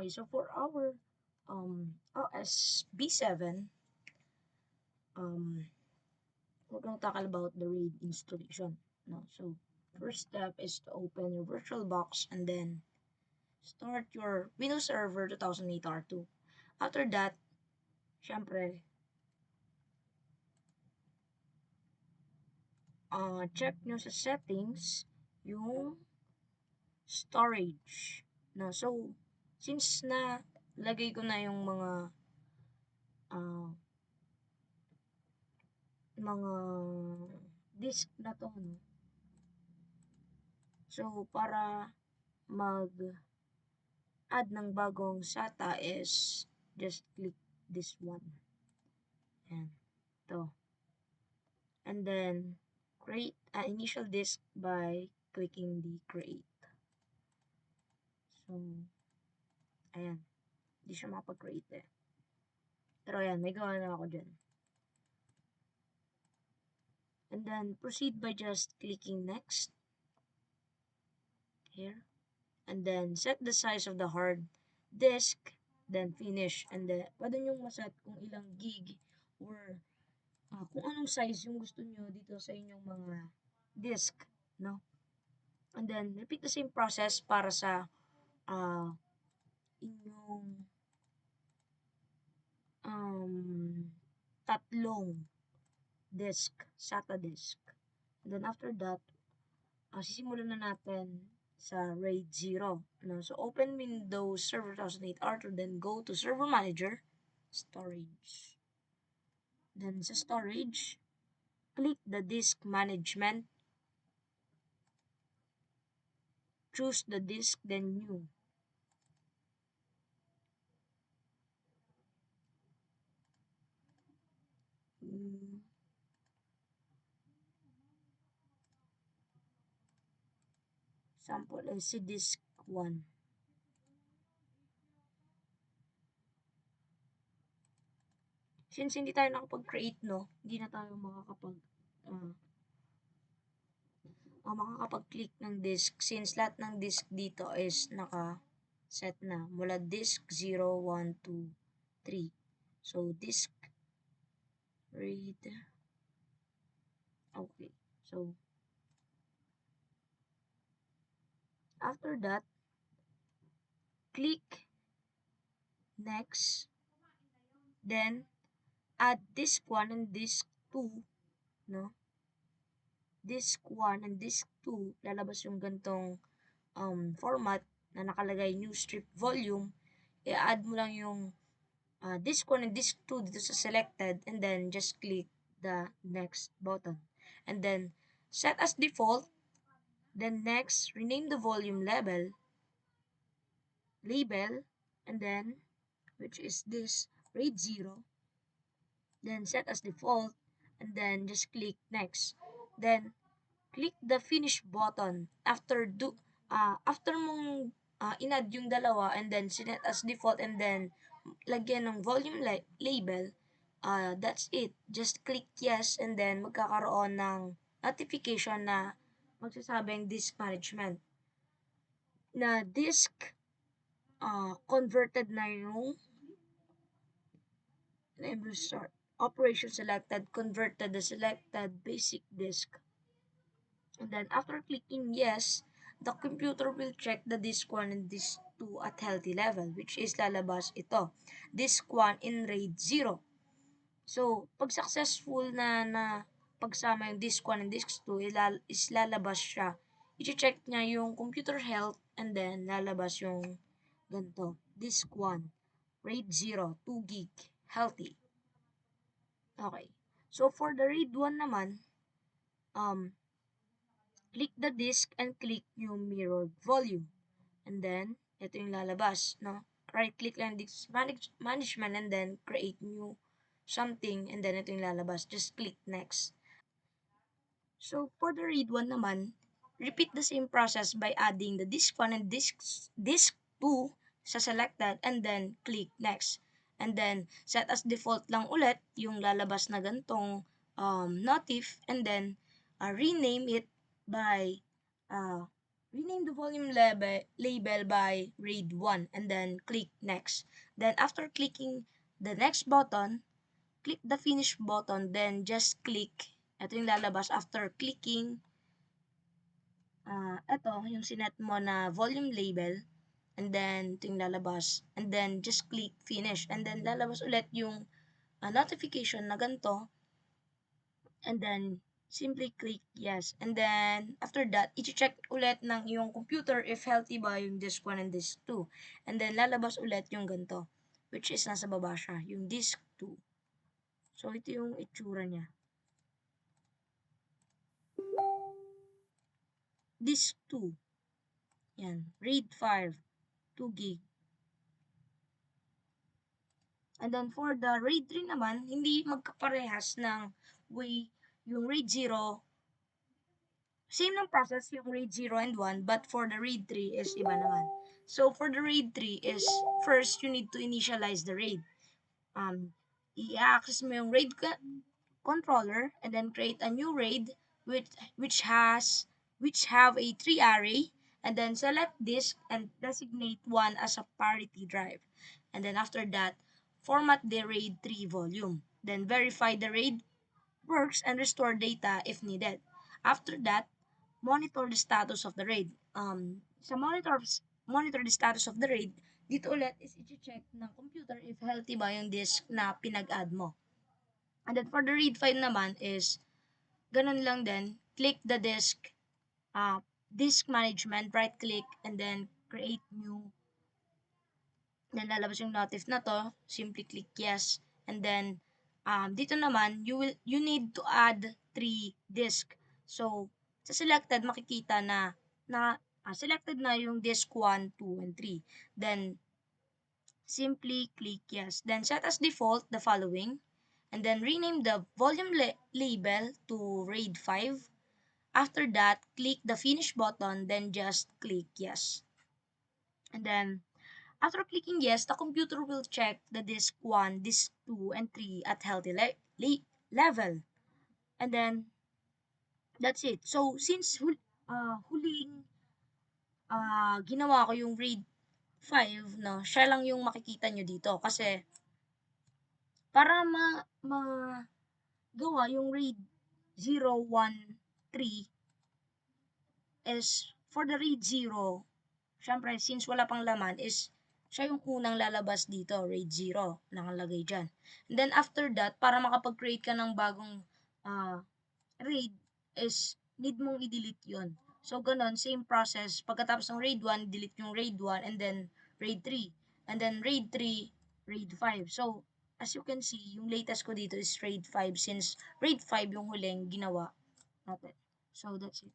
Okay, so for our OS B7, we're going to talk about the RAID installation. No, so first step is to open your VirtualBox and then start your Windows Server 2008 R2. After that, syempre, check nyo sa settings yung storage. No, so since na lagay ko na yung uh, mga disk na to, no? So, para mag-add ng bagong SATA is just click this one. Ayan. To. And then, create an initial disk by clicking the create. So, ayan. Hindi siya makapag-create eh. Pero ayan, may gawa na ako dyan. And then, proceed by just clicking next. Here. And then, set the size of the hard disk. Then, finish. And then, pwede nyo maset kung ilang gig or kung anong size yung gusto nyo dito sa inyong mga disk, no? And then, repeat the same process para sa inyong tatlong disk, SATA disk. And then, after that, sisimulan na natin sa RAID 0. No? So, open Windows Server 2008 R2, then go to Server Manager, Storage. Then, sa Storage, click the Disk Management, choose the disk, then New. Sample is disk 1. Since hindi tayo nakapag-create, no, hindi na tayo makakapag-click ng disk since lahat ng disk dito is naka-set na mula disk 0, 1, 2, 3. So, disk read. Okay. So, after that, click next. Then, add disk 1 and disk 2, no? Disk 1 and disk 2, lalabas yung gantong format na nakalagay new strip volume. I-add mo lang yung disk 1 and disk 2 dito sa selected and then just click the next button. And then, set as default. Then next, rename the volume label, and then, which is this, RAID 0. Then set as default, and then just click next. Then, click the finish button after mong in-add yung dalawa and then set as default and then lagyan ng volume label, that's it. Just click yes and then magkakaroon ng notification na magsasabing disk management na disk converted na yung start. Operation selected, converted the selected basic disk. And then after clicking yes, the computer will check the disk 1 and disk 2 at healthy level, which is lalabas ito, disk 1 in RAID 0. So, pag successful na pagsama yung disk 1 and disk 2, is lalabas siya. I-check niya yung computer health and then lalabas yung ganito, disk 1, RAID 0, 2 gig, healthy. Okay. So, for the RAID 1 naman, click the disk and click yung mirrored volume. And then, ito yung lalabas, no? Right-click lang disk management and then create new something and then ito yung lalabas. Just click next. So, for the RAID 1 naman, repeat the same process by adding the disk 1 and disk 2 sa selected and then click next. And then, set as default lang ulit yung lalabas na gantong notif and then rename it by rename the volume label by RAID 1 and then click next. Then after clicking the next button, click the finish button, then just click. Ito yung lalabas after clicking ito yung sinet mo na volume label, and then ito yung lalabas, and then just click finish, and then lalabas ulit yung notification na ganito, and then simply click yes, and then after that i-check ulit ng iyong computer if healthy ba yung disk 1 and disk 2, and then lalabas ulit yung ganito, which is nasa baba siya, yung disk 2. So ito yung itsura niya. Disk 2. Yan, RAID 5, 2 gig. And then for the RAID 3 naman, hindi magkaparehas ng way yung RAID 0. Same ng process yung RAID 0 and 1, but for the RAID 3 is iba naman. So for the RAID 3 is first you need to initialize the RAID. I-access mo yung RAID controller and then create a new RAID which have a 3 array, and then select disk and designate one as a parity drive. And then after that, format the RAID 3 volume. Then verify the RAID works and restore data if needed. After that, monitor the status of the RAID. Sa monitor the status of the RAID, dito ulit is i-check ng computer if healthy ba yung disk na pinag-add mo. And then for the RAID file naman is ganun lang din, click the disk, disk management, right click, and then create new. Then lalabas yung notif na to, simply click yes, and then dito naman you need to add 3 disk. So sa selected makikita na selected na yung disk 1, 2, and 3. Then simply click yes. Then set as default the following, and then rename the volume label to RAID 5. After that, click the finish button, then just click yes. And then after clicking yes, the computer will check the disk 1, disk 2, and 3 at healthy level. And then that's it. So since huling ginawa ko yung RAID 5, no, siya lang yung makikita nyo dito kasi para magawa yung RAID 0, 1, 3 is for the RAID 0, syempre since wala pang laman is siya yung unang lalabas dito, RAID 0 nakalagay dyan. And then after that, para makapag-create ka ng bagong RAID is need mong i-delete yun. So ganun, same process. Pagkatapos ng RAID 1, delete yung RAID 1 and then RAID 3. And then RAID 3, RAID 5. So as you can see, yung latest ko dito is RAID 5 since RAID 5 yung huling ginawa natin. So that's it.